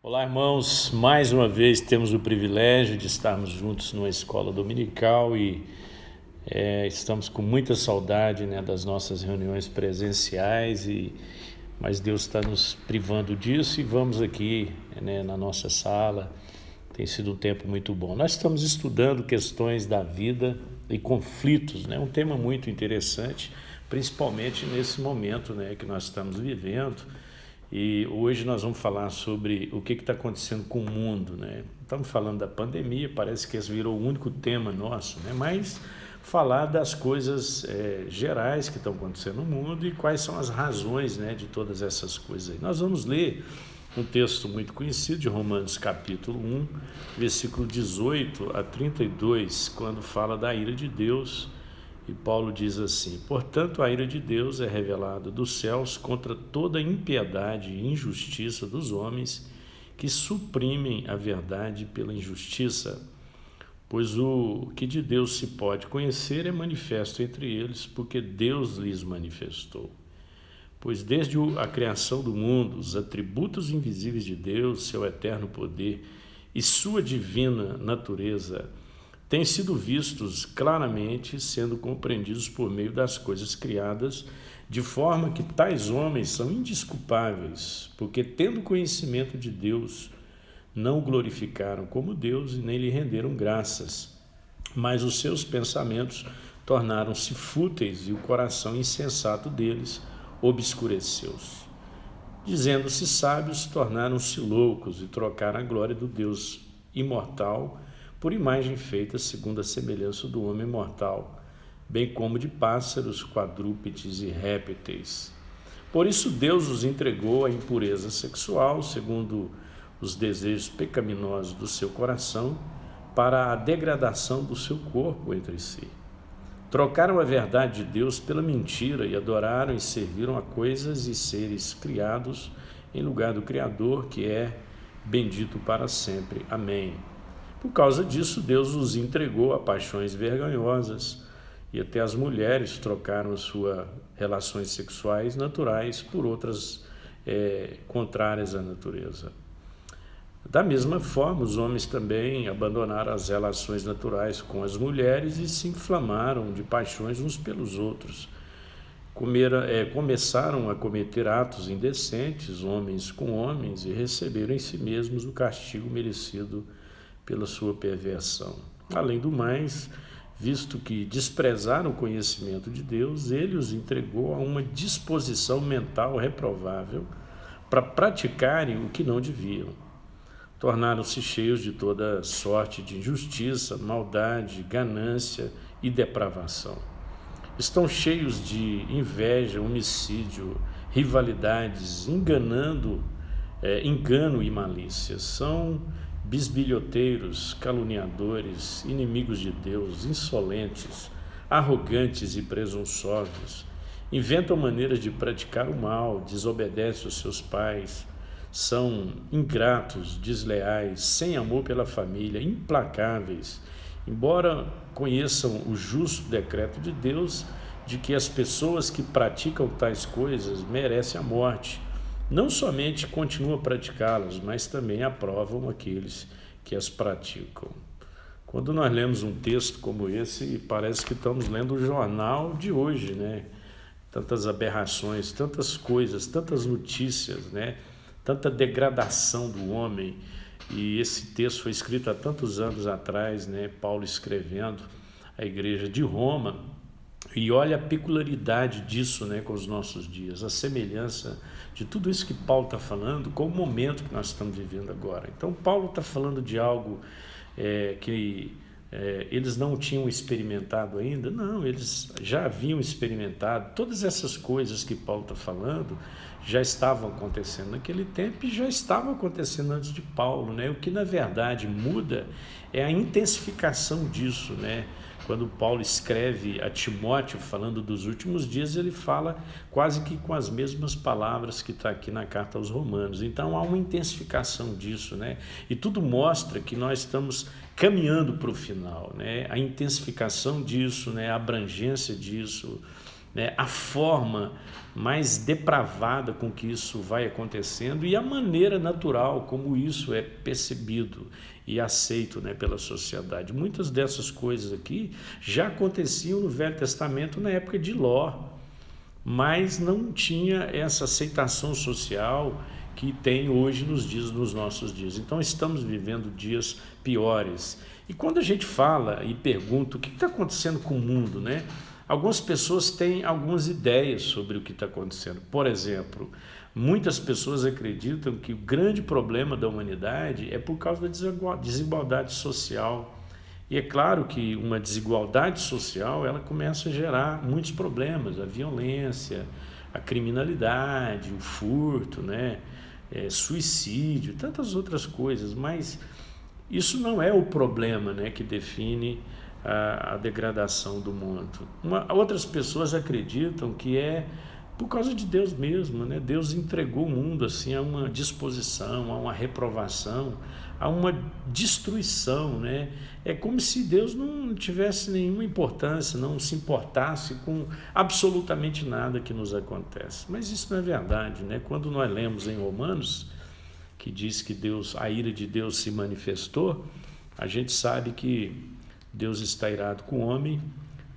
Olá, irmãos. Mais uma vez temos o privilégio de estarmos juntos numa escola dominical e estamos com muita saudade, das nossas reuniões presenciais, mas Deus está nos privando disso e vamos aqui, na nossa sala. Tem sido um tempo muito bom. Nós estamos estudando questões da vida e conflitos, um tema muito interessante, principalmente nesse momento, que nós estamos vivendo. E hoje nós vamos falar sobre o que está acontecendo com o mundo, Estamos falando da pandemia, parece que esse virou o único tema nosso, mas falar das coisas gerais que estão acontecendo no mundo e quais são as razões, de todas essas coisas aí. Nós vamos ler um texto muito conhecido de Romanos capítulo 1, versículo 18 a 32, quando fala da ira de Deus. E Paulo diz assim: portanto, a ira de Deus é revelada dos céus contra toda impiedade e injustiça dos homens que suprimem a verdade pela injustiça. Pois o que de Deus se pode conhecer é manifesto entre eles, porque Deus lhes manifestou. Pois desde a criação do mundo, os atributos invisíveis de Deus, seu eterno poder e sua divina natureza têm sido vistos claramente, sendo compreendidos por meio das coisas criadas, de forma que tais homens são indesculpáveis, porque, tendo conhecimento de Deus, não o glorificaram como Deus e nem lhe renderam graças, mas os seus pensamentos tornaram-se fúteis e o coração insensato deles obscureceu-se. Dizendo-se sábios, tornaram-se loucos e trocaram a glória do Deus imortal por imagem feita segundo a semelhança do homem mortal, bem como de pássaros, quadrúpedes e répteis. Por isso Deus os entregou à impureza sexual, segundo os desejos pecaminosos do seu coração, para a degradação do seu corpo entre si. Trocaram a verdade de Deus pela mentira e adoraram e serviram a coisas e seres criados em lugar do Criador, que é bendito para sempre. Amém. Por causa disso, Deus os entregou a paixões vergonhosas e até as mulheres trocaram as suas relações sexuais naturais por outras contrárias à natureza. Da mesma forma, os homens também abandonaram as relações naturais com as mulheres e se inflamaram de paixões uns pelos outros. Começaram a cometer atos indecentes, homens com homens, e receberam em si mesmos o castigo merecido pela sua perversão. Além do mais, visto que desprezaram o conhecimento de Deus, ele os entregou a uma disposição mental reprovável para praticarem o que não deviam. Tornaram-se cheios de toda sorte de injustiça, maldade, ganância e depravação. Estão cheios de inveja, homicídio, rivalidades, engano e malícia. São bisbilhoteiros, caluniadores, inimigos de Deus, insolentes, arrogantes e presunçosos. Inventam maneiras de praticar o mal, desobedecem aos seus pais, são ingratos, desleais, sem amor pela família, implacáveis. Embora conheçam o justo decreto de Deus de que as pessoas que praticam tais coisas merecem a morte, não somente continuam a praticá-las, mas também aprovam aqueles que as praticam. Quando nós lemos um texto como esse, parece que estamos lendo o jornal de hoje, Tantas aberrações, tantas coisas, tantas notícias, Tanta degradação do homem. E esse texto foi escrito há tantos anos atrás, Paulo escrevendo à igreja de Roma. E olha a peculiaridade disso, com os nossos dias, a semelhança de tudo isso que Paulo está falando com o momento que nós estamos vivendo agora. Então, Paulo está falando de algo que eles não tinham experimentado ainda. Não, eles já haviam experimentado. Todas essas coisas que Paulo está falando já estavam acontecendo naquele tempo e já estavam acontecendo antes de Paulo, O que, na verdade, muda é a intensificação disso, Quando Paulo escreve a Timóteo falando dos últimos dias, ele fala quase que com as mesmas palavras que está aqui na carta aos Romanos. Então há uma intensificação disso, E tudo mostra que nós estamos caminhando para o final, A intensificação disso, a abrangência disso, né, a forma mais depravada com que isso vai acontecendo e a maneira natural como isso é percebido e aceito, né, pela sociedade. Muitas dessas coisas aqui já aconteciam no Velho Testamento na época de Ló, mas não tinha essa aceitação social que tem hoje nos nossos dias. Então estamos vivendo dias piores. E quando a gente fala e pergunta o que está acontecendo com o mundo, né? Algumas pessoas têm algumas ideias sobre o que está acontecendo. Por exemplo, muitas pessoas acreditam que o grande problema da humanidade é por causa da desigualdade social. E é claro que uma desigualdade social ela começa a gerar muitos problemas, a violência, a criminalidade, o furto, né? Suicídio, tantas outras coisas, mas isso não é o problema, né, que define a degradação do mundo. Outras pessoas acreditam que é por causa de Deus mesmo, né? Deus entregou o mundo assim a uma disposição, a uma reprovação, a uma destruição, né? É como se Deus não tivesse nenhuma importância, não se importasse com absolutamente nada que nos acontece. Mas isso não é verdade, né? Quando nós lemos em Romanos, que diz que a ira de Deus se manifestou, a gente sabe que Deus está irado com o homem,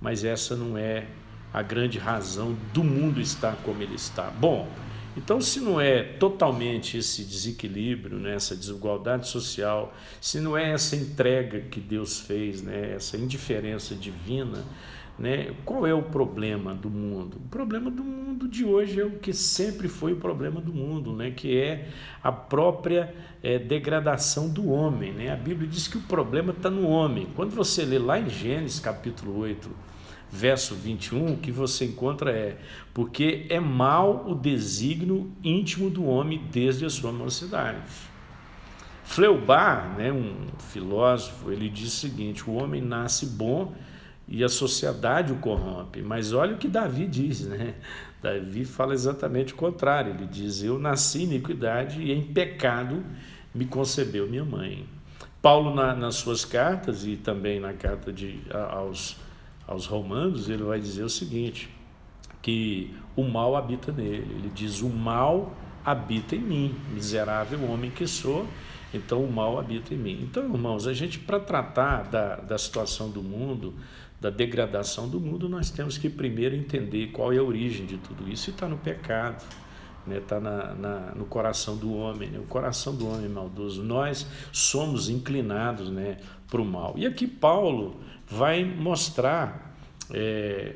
mas essa não é a grande razão do mundo estar como ele está. Bom, então se não é totalmente esse desequilíbrio, né, essa desigualdade social, se não é essa entrega que Deus fez, né, essa indiferença divina, né, qual é o problema do mundo? O problema do mundo de hoje é o que sempre foi o problema do mundo, né, que é a própria degradação do homem, né? A Bíblia diz que o problema está no homem. Quando você lê lá em Gênesis capítulo 8, verso 21, o que você encontra porque é mau o desígnio íntimo do homem desde a sua mocidade. Flaubert, né, um filósofo, ele diz o seguinte: o homem nasce bom e a sociedade o corrompe. Mas olha o que Davi diz, né? Davi fala exatamente o contrário. Ele diz: eu nasci em iniquidade e em pecado me concebeu minha mãe. Paulo, nas suas cartas e também na carta aos Romanos, ele vai dizer o seguinte, que o mal habita nele. Ele diz: o mal habita em mim, miserável homem que sou, então o mal habita em mim. Então, irmãos, a gente, para tratar da situação do mundo, da degradação do mundo, nós temos que primeiro entender qual é a origem de tudo isso, e está no pecado, né? Está no coração do homem, né? O coração do homem é maldoso. Nós somos inclinados, né, para o mal. E aqui Paulo vai mostrar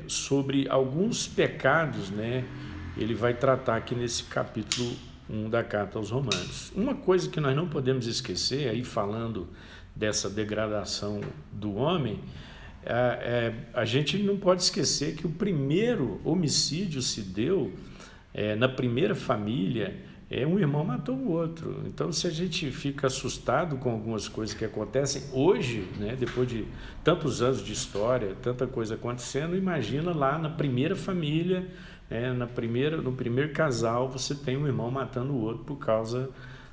sobre alguns pecados, né? Ele vai tratar aqui nesse capítulo 1 da carta aos Romanos. Uma coisa que nós não podemos esquecer, aí falando dessa degradação do homem, a gente não pode esquecer que o primeiro homicídio se deu na primeira família. Um irmão matou o outro. Então, se a gente fica assustado com algumas coisas que acontecem hoje, né, depois de tantos anos de história, tanta coisa acontecendo, imagina lá na primeira família, né, no primeiro casal, você tem um irmão matando o outro por causa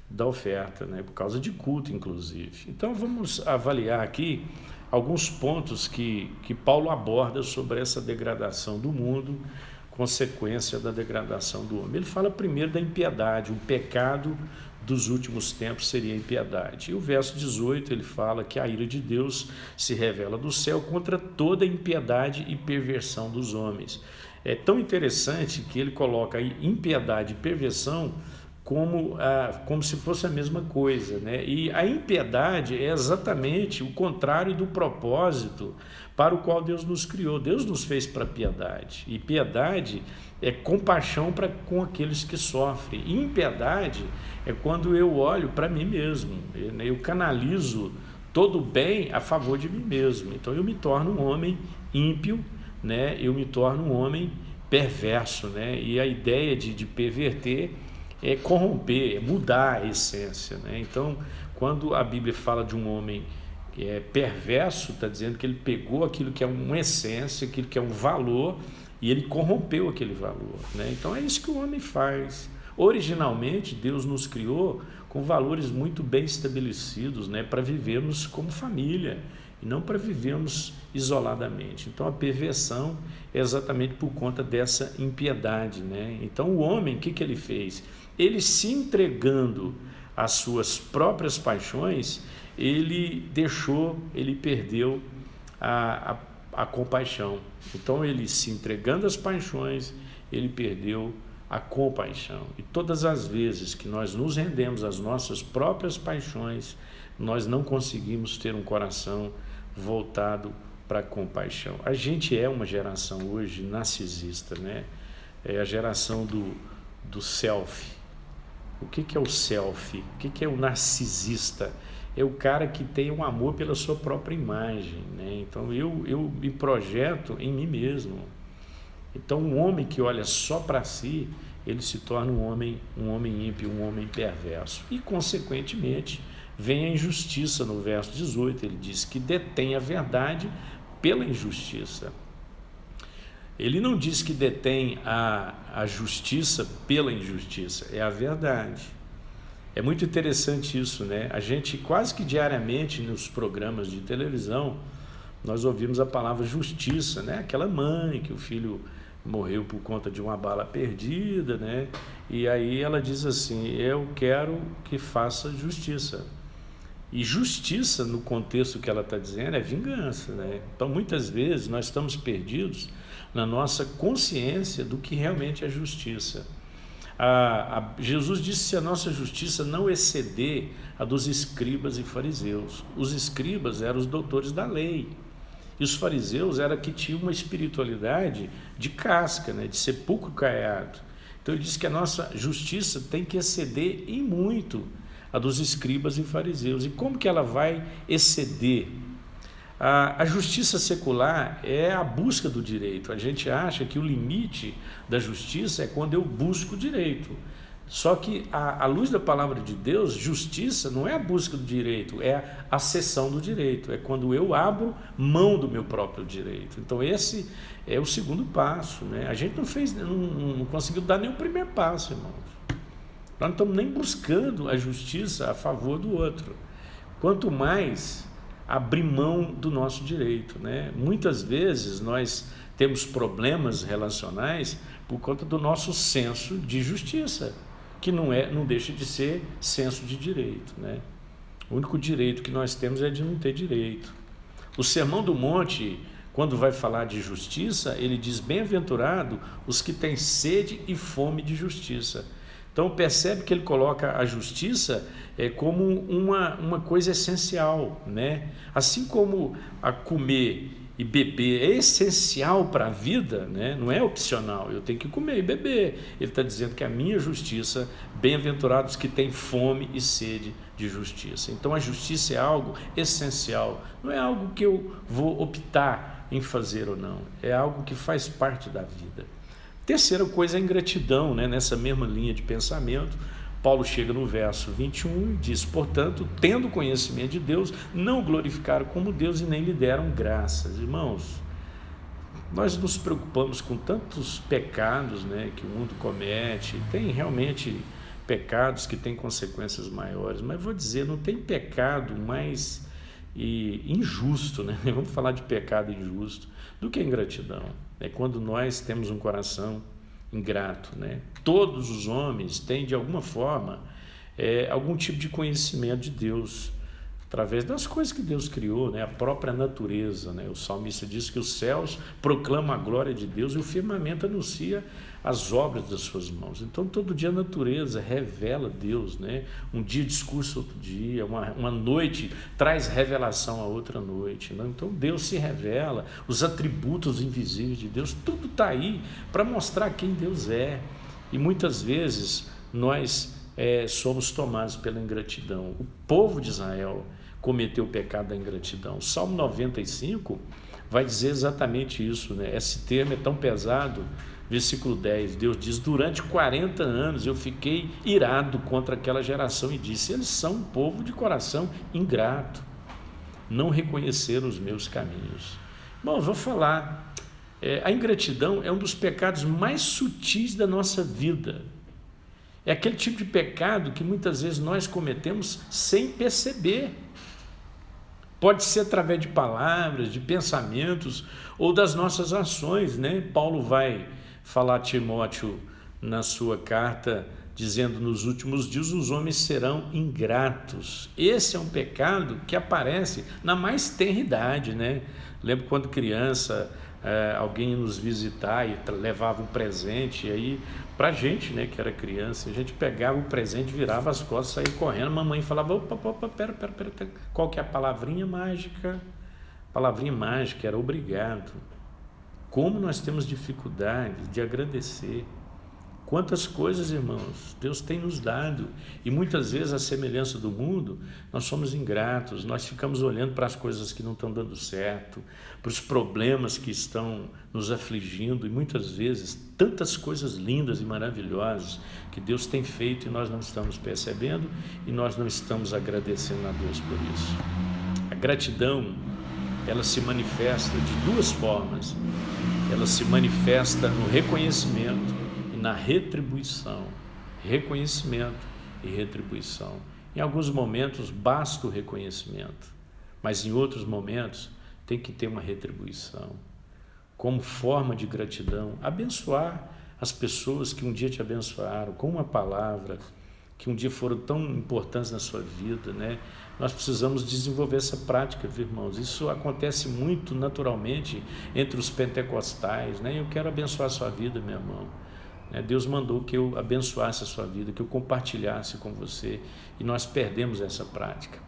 da oferta, né, por causa de culto, inclusive. Então, vamos avaliar aqui alguns pontos que Paulo aborda sobre essa degradação do mundo, consequência da degradação do homem. Ele fala primeiro da impiedade. O pecado dos últimos tempos seria a impiedade. E o verso 18 ele fala que a ira de Deus se revela do céu contra toda a impiedade e perversão dos homens. É tão interessante que ele coloca aí impiedade e perversão como se fosse a mesma coisa, né? E a impiedade é exatamente o contrário do propósito para o qual Deus nos criou. Deus nos fez para piedade, e piedade é compaixão com aqueles que sofrem. E impiedade é quando eu olho para mim mesmo, eu canalizo todo o bem a favor de mim mesmo. Então eu me torno um homem ímpio, né? Eu me torno um homem perverso, né? E a ideia de perverter é corromper, é mudar a essência, né? Então, quando a Bíblia fala de um homem que é perverso, está dizendo que ele pegou aquilo que é uma essência, aquilo que é um valor, e ele corrompeu aquele valor, né? Então, é isso que o homem faz. Originalmente, Deus nos criou com valores muito bem estabelecidos, né, para vivermos como família. e não para vivermos isoladamente. Então a perversão é exatamente por conta dessa impiedade, né? Então o homem, o que ele fez? Ele se entregando às suas próprias paixões, ele perdeu a compaixão. Então ele se entregando às paixões, ele perdeu a compaixão. E todas as vezes que nós nos rendemos às nossas próprias paixões, nós não conseguimos ter um coração voltado para a compaixão. A gente é uma geração hoje narcisista, né? É a geração do selfie. O que é o selfie? O que é o narcisista? É o cara que tem um amor pela sua própria imagem, né? Então eu me projeto em mim mesmo. Então um homem que olha só para si, ele se torna um homem ímpio, um homem perverso. E consequentemente vem a injustiça no verso 18, ele diz que detém a verdade pela injustiça. Ele não diz que detém a justiça pela injustiça, é a verdade. É muito interessante isso, né? A gente quase que diariamente nos programas de televisão, nós ouvimos a palavra justiça, né? Aquela mãe que o filho morreu por conta de uma bala perdida, né? E aí ela diz assim, eu quero que faça justiça. E justiça, no contexto que ela está dizendo, é vingança, né? Então muitas vezes nós estamos perdidos na nossa consciência do que realmente é justiça. Jesus disse se a nossa justiça não exceder a dos escribas e fariseus. Os escribas eram os doutores da lei, e os fariseus eram que tinham uma espiritualidade de casca, né, de sepulcro caiado. Então ele disse que a nossa justiça tem que exceder em muito a dos escribas e fariseus. E como que ela vai exceder? A justiça secular é a busca do direito. A gente acha que o limite da justiça é quando eu busco o direito. Só que, à luz da palavra de Deus, justiça não é a busca do direito, é a cessão do direito. É quando eu abro mão do meu próprio direito. Então, esse é o segundo passo, né? A gente não conseguiu dar nem o primeiro passo, irmãos. Nós não estamos nem buscando a justiça a favor do outro. Quanto mais abrir mão do nosso direito, né? Muitas vezes nós temos problemas relacionais por conta do nosso senso de justiça, que não deixa de ser senso de direito, né? O único direito que nós temos é de não ter direito. O Sermão do Monte, quando vai falar de justiça, ele diz: bem-aventurado os que têm sede e fome de justiça. Então percebe que ele coloca a justiça como uma coisa essencial, né? Assim como a comer e beber é essencial para a vida, né? Não é opcional, eu tenho que comer e beber. Ele está dizendo que a minha justiça, bem-aventurados que têm fome e sede de justiça. Então a justiça é algo essencial, não é algo que eu vou optar em fazer ou não, é algo que faz parte da vida. Terceira coisa é a ingratidão, né? Nessa mesma linha de pensamento, Paulo chega no verso 21 e diz: portanto, tendo conhecimento de Deus, não o glorificaram como Deus e nem lhe deram graças. Irmãos, nós nos preocupamos com tantos pecados, né, que o mundo comete. Tem realmente pecados que têm consequências maiores, mas vou dizer, não tem pecado mais injusto, né? Vamos falar de pecado injusto do que a ingratidão. É quando nós temos um coração ingrato, né? Todos os homens têm de alguma forma algum tipo de conhecimento de Deus através das coisas que Deus criou, né? A própria natureza, né? O salmista diz que os céus proclamam a glória de Deus e o firmamento anuncia as obras das suas mãos. Então todo dia a natureza revela Deus, né? Um dia discursa outro dia, uma noite traz revelação a outra noite, né? Então Deus se revela, os atributos invisíveis de Deus, tudo está aí para mostrar quem Deus é. E muitas vezes nós somos tomados pela ingratidão. O povo de Israel cometeu o pecado da ingratidão. O Salmo 95 vai dizer exatamente isso, né? Esse termo é tão pesado. Versículo 10, Deus diz: durante 40 anos eu fiquei irado contra aquela geração e disse: eles são um povo de coração ingrato, não reconheceram os meus caminhos. Bom, vou falar, a ingratidão é um dos pecados mais sutis da nossa vida. É aquele tipo de pecado que muitas vezes nós cometemos sem perceber. Pode ser através de palavras, de pensamentos ou das nossas ações, né? Paulo vai falar a Timóteo na sua carta, dizendo: nos últimos dias os homens serão ingratos. Esse é um pecado que aparece na mais tenra idade, né? Lembro quando criança, alguém ia nos visitar e levava um presente, e aí pra gente, né, que era criança, a gente pegava o presente, virava as costas, saía correndo, a mamãe falava: opa, pera, qual que é a palavrinha mágica? A palavrinha mágica era obrigado. Como nós temos dificuldade de agradecer. Quantas coisas, irmãos, Deus tem nos dado, e muitas vezes, à semelhança do mundo, nós somos ingratos, nós ficamos olhando para as coisas que não estão dando certo, para os problemas que estão nos afligindo, e muitas vezes tantas coisas lindas e maravilhosas que Deus tem feito e nós não estamos percebendo, e nós não estamos agradecendo a Deus por isso. A gratidão, ela se manifesta de duas formas. Ela se manifesta no reconhecimento, na retribuição. Reconhecimento e retribuição. Em alguns momentos basta o reconhecimento, mas em outros momentos tem que ter uma retribuição. Como forma de gratidão, abençoar as pessoas que um dia te abençoaram, com uma palavra, que um dia foram tão importantes na sua vida, né? Nós precisamos desenvolver essa prática, viu, irmãos? Isso acontece muito naturalmente entre os pentecostais, né? Eu quero abençoar a sua vida, meu irmão. Deus mandou que eu abençoasse a sua vida, que eu compartilhasse com você, e nós perdemos essa prática.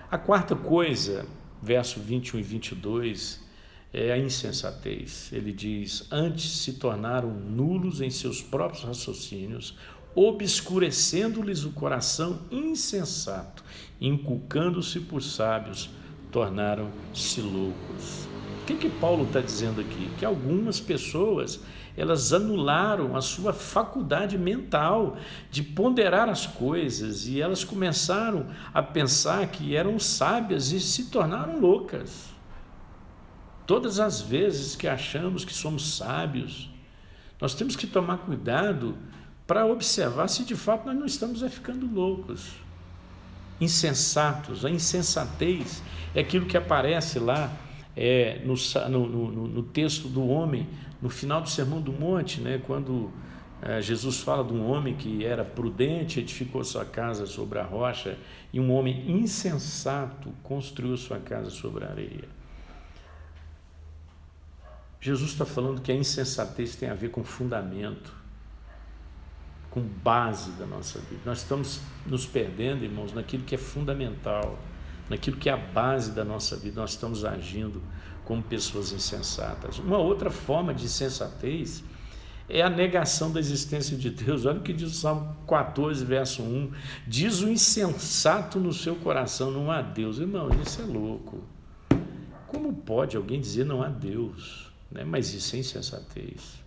A quarta coisa, verso 21 e 22, é a insensatez. Ele diz: antes se tornaram nulos em seus próprios raciocínios, obscurecendo-lhes o coração insensato, inculcando-se por sábios, tornaram-se loucos. O que Paulo está dizendo aqui? Que algumas pessoas, elas anularam a sua faculdade mental de ponderar as coisas, e elas começaram a pensar que eram sábias e se tornaram loucas. Todas as vezes que achamos que somos sábios, nós temos que tomar cuidado para observar se de fato nós não estamos ficando loucos, insensatos. A insensatez é aquilo que aparece lá no texto do homem, no final do Sermão do Monte, né, quando Jesus fala de um homem que era prudente, edificou sua casa sobre a rocha, e um homem insensato construiu sua casa sobre a areia. Jesus está falando que a insensatez tem a ver com fundamento, com base da nossa vida. Nós estamos nos perdendo, irmãos, naquilo que é fundamental, naquilo que é a base da nossa vida. Nós estamos agindo como pessoas insensatas. Uma outra forma de insensatez é a negação da existência de Deus. Olha o que diz o Salmo 14, verso 1. Diz o insensato no seu coração: não há Deus. Irmão, isso é louco. Como pode alguém dizer não há Deus? Mas isso é insensatez.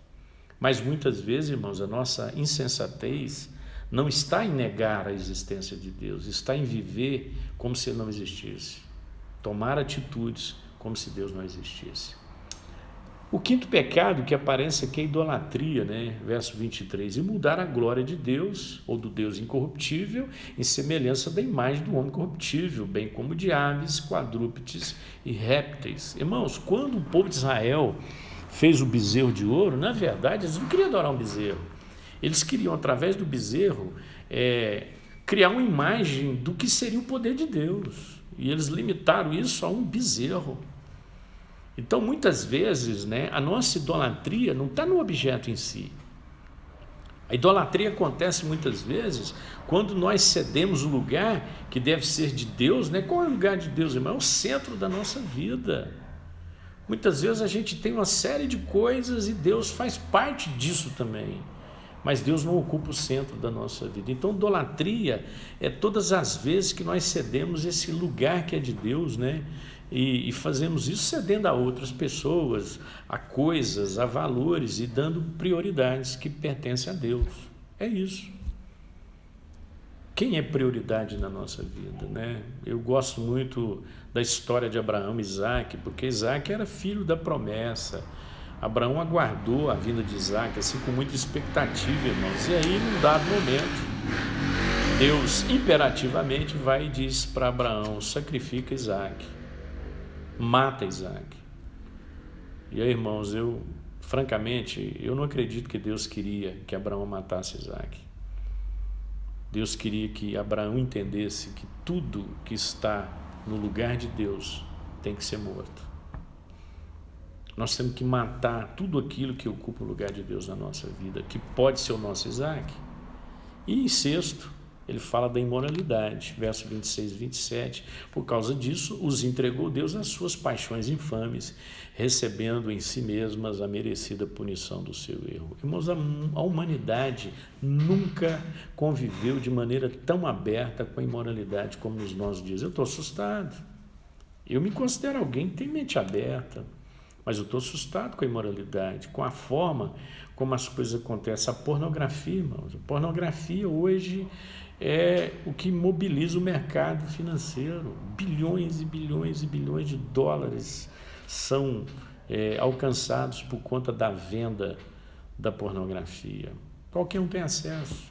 Mas muitas vezes, irmãos, a nossa insensatez não está em negar a existência de Deus, está em viver como se Ele não existisse, tomar atitudes como se Deus não existisse. O quinto pecado que aparece aqui é a idolatria, né? Verso 23, e mudar a glória de Deus, ou do Deus incorruptível, em semelhança da imagem do homem corruptível, bem como de aves, quadrúpedes e répteis. Irmãos, quando o povo de Israel fez o bezerro de ouro, na verdade, eles não queriam adorar um bezerro. Eles queriam, através do bezerro, criar uma imagem do que seria o poder de Deus. E eles limitaram isso a um bezerro. Então, muitas vezes, a nossa idolatria não está no objeto em si. A idolatria acontece muitas vezes quando nós cedemos o lugar que deve ser de Deus. Qual é o lugar de Deus, irmão? É o centro da nossa vida. Muitas vezes a gente tem uma série de coisas e Deus faz parte disso também, mas Deus não ocupa o centro da nossa vida. Então, idolatria é todas as vezes que nós cedemos esse lugar que é de Deus, e fazemos isso cedendo a outras pessoas, a coisas, a valores, e dando prioridades que pertencem a Deus. É isso. Quem é prioridade na nossa vida, Eu gosto muito da história de Abraão e Isaac, porque Isaac era filho da promessa. Abraão aguardou a vinda de Isaac assim com muita expectativa, irmãos. E aí, num dado momento, Deus imperativamente vai e diz para Abraão: sacrifica Isaac. mata Isaac. E aí, irmãos, francamente, eu não acredito que Deus queria que Abraão matasse Isaac. Deus queria que Abraão entendesse que tudo que está no lugar de Deus tem que ser morto. Nós temos que matar tudo aquilo que ocupa o lugar de Deus na nossa vida, que pode ser o nosso Isaac. E em sexto, ele fala da imoralidade, verso 26 e 27. Por causa disso, os entregou Deus às suas paixões infames, recebendo em si mesmas a merecida punição do seu erro. Irmãos, a humanidade nunca conviveu de maneira tão aberta com a imoralidade como nos nossos dias. Eu estou assustado. Eu me considero alguém que tem mente aberta, mas eu estou assustado com a imoralidade, com a forma como as coisas acontecem. A pornografia, irmãos, a pornografia hoje é o que mobiliza o mercado financeiro. Bilhões e bilhões e bilhões de dólares são alcançados por conta da venda da pornografia. Qualquer um tem acesso.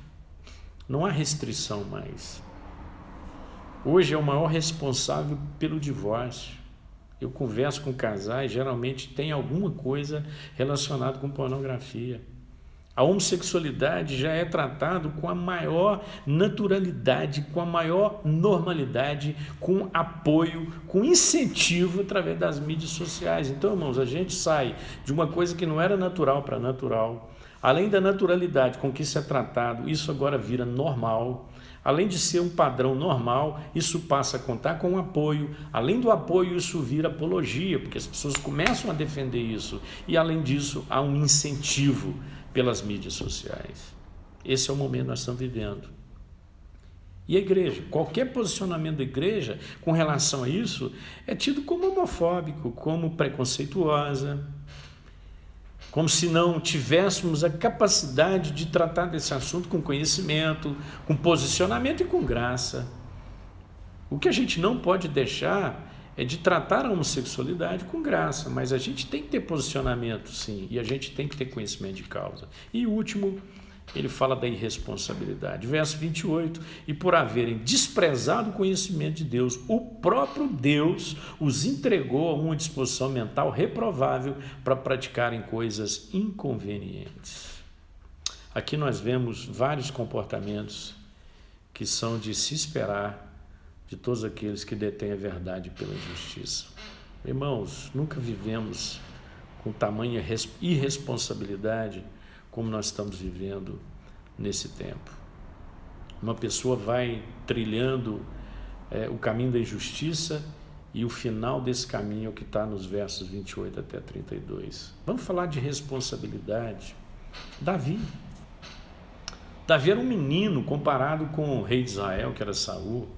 Não há restrição mais. Hoje é o maior responsável pelo divórcio. Eu converso com casais, geralmente tem alguma coisa relacionada com pornografia. A homossexualidade já é tratado com a maior naturalidade, com a maior normalidade, com apoio, com incentivo através das mídias sociais. Então, irmãos, a gente sai de uma coisa que não era natural para natural. Além da naturalidade com que isso é tratado, isso agora vira normal. Além de ser um padrão normal, isso passa a contar com apoio. Além do apoio, isso vira apologia, porque as pessoas começam a defender isso. E, além disso, há um incentivo pelas mídias sociais. Esse é o momento que nós estamos vivendo. E a igreja, qualquer posicionamento da igreja com relação a isso é tido como homofóbico, como preconceituosa, como se não tivéssemos a capacidade de tratar desse assunto com conhecimento, com posicionamento e com graça. O que a gente não pode deixar é de tratar a homossexualidade com graça, mas a gente tem que ter posicionamento, sim, e a gente tem que ter conhecimento de causa. E o último, ele fala da irresponsabilidade. Verso 28, e por haverem desprezado o conhecimento de Deus, o próprio Deus os entregou a uma disposição mental reprovável para praticarem coisas inconvenientes. Aqui nós vemos vários comportamentos que são de se esperar de todos aqueles que detêm a verdade pela justiça. Irmãos, nunca vivemos com tamanha irresponsabilidade como nós estamos vivendo nesse tempo. Uma pessoa vai trilhando o caminho da injustiça e o final desse caminho é o que está nos versos 28 até 32. Vamos falar de responsabilidade. Davi era um menino comparado com o rei de Israel, que era Saul,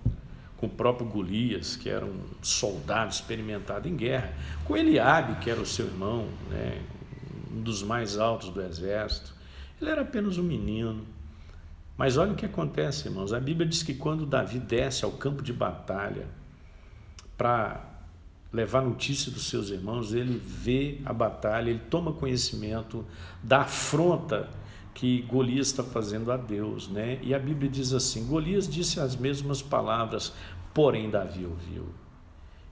com o próprio Golias, que era um soldado experimentado em guerra, com Eliabe, que era o seu irmão, né, um dos mais altos do exército. Ele era apenas um menino. Mas olha o que acontece, irmãos. A Bíblia diz que quando Davi desce ao campo de batalha para levar notícia dos seus irmãos, ele vê a batalha, ele toma conhecimento da afronta que Golias está fazendo a Deus, né? E a Bíblia diz assim: Golias disse as mesmas palavras, porém Davi ouviu.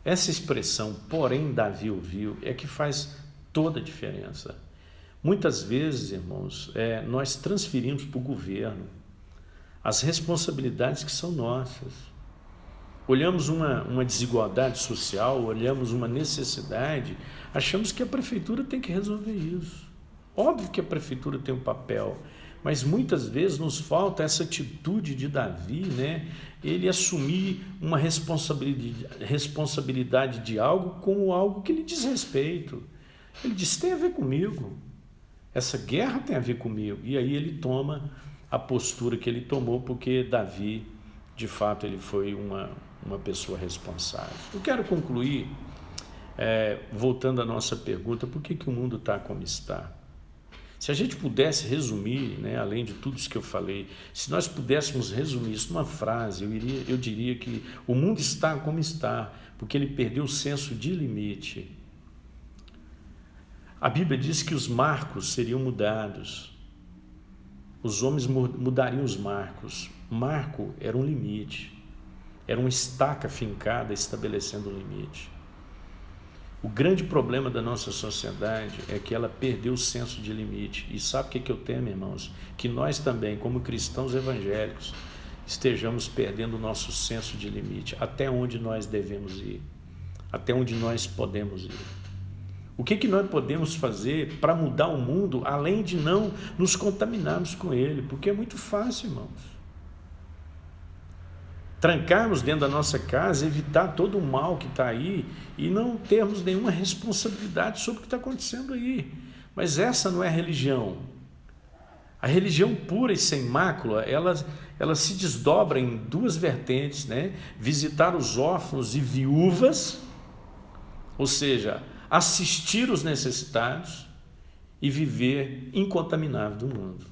Essa expressão, porém Davi ouviu, é que faz toda a diferença. Muitas vezes, irmãos, nós transferimos para o governo as responsabilidades que são nossas. Olhamos uma desigualdade social, olhamos uma necessidade, achamos que a prefeitura tem que resolver isso. Óbvio que a prefeitura tem um papel, mas muitas vezes nos falta essa atitude de Davi, né? Ele assumir uma responsabilidade de algo como algo que lhe diz respeito. Ele diz: tem a ver comigo, essa guerra tem a ver comigo. E aí ele toma a postura que ele tomou, porque Davi, de fato, ele foi uma pessoa responsável. Eu quero concluir voltando à nossa pergunta: por que o mundo está como está? Se a gente pudesse resumir, né, além de tudo isso que eu falei, se nós pudéssemos resumir isso numa frase, eu diria que o mundo está como está, porque ele perdeu o senso de limite. A Bíblia diz que os marcos seriam mudados, os homens mudariam os marcos. Marco era um limite, era uma estaca fincada estabelecendo um limite. O grande problema da nossa sociedade é que ela perdeu o senso de limite. E sabe o que eu temo, irmãos? Que nós também, como cristãos evangélicos, estejamos perdendo o nosso senso de limite. Até onde nós devemos ir? Até onde nós podemos ir? O que nós podemos fazer para mudar o mundo, além de não nos contaminarmos com ele? Porque é muito fácil, irmãos. Trancarmos dentro da nossa casa, evitar todo o mal que está aí e não termos nenhuma responsabilidade sobre o que está acontecendo aí. Mas essa não é a religião. A religião pura e sem mácula, ela se desdobra em duas vertentes, né? Visitar os órfãos e viúvas, ou seja, assistir os necessitados e viver incontaminável do mundo.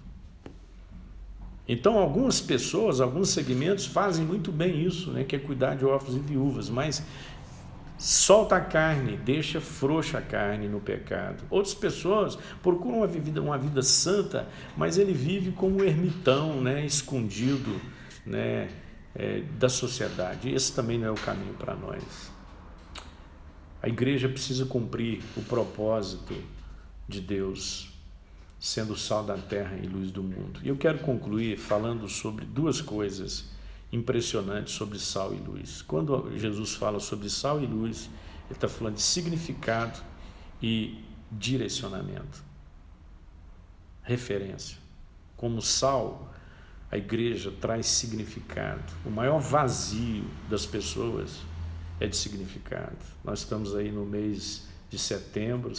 Então, algumas pessoas, alguns segmentos fazem muito bem isso, né, que é cuidar de órfãos e viúvas, mas solta a carne, deixa frouxa a carne no pecado. Outras pessoas procuram uma vida santa, mas ele vive como um ermitão, né, escondido, né, da sociedade. Esse também não é o caminho para nós. A igreja precisa cumprir o propósito de Deus, sendo sal da terra e luz do mundo. E eu quero concluir falando sobre duas coisas impressionantes sobre sal e luz. Quando Jesus fala sobre sal e luz, ele está falando de significado e direcionamento. Referência. Como sal, a igreja traz significado. O maior vazio das pessoas é de significado. Nós estamos aí no mês de setembro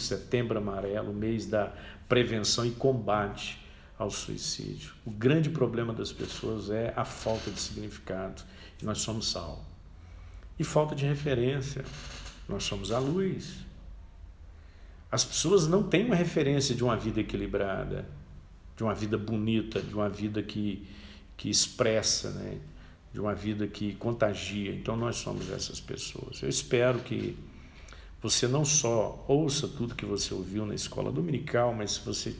amarelo, mês da prevenção e combate ao suicídio. O grande problema das pessoas é a falta de significado. E nós somos sal. E falta de referência. Nós somos a luz. As pessoas não têm uma referência de uma vida equilibrada, de uma vida bonita, de uma vida que expressa, né? De uma vida que contagia. Então nós somos essas pessoas. Eu espero que você não só ouça tudo que você ouviu na escola dominical, mas você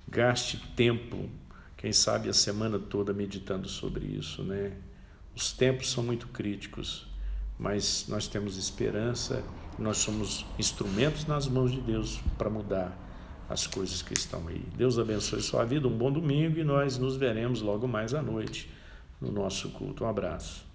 gaste tempo, quem sabe a semana toda meditando sobre isso, né? Os tempos são muito críticos, mas nós temos esperança, nós somos instrumentos nas mãos de Deus para mudar as coisas que estão aí. Deus abençoe sua vida, um bom domingo e nós nos veremos logo mais à noite no nosso culto. Um abraço.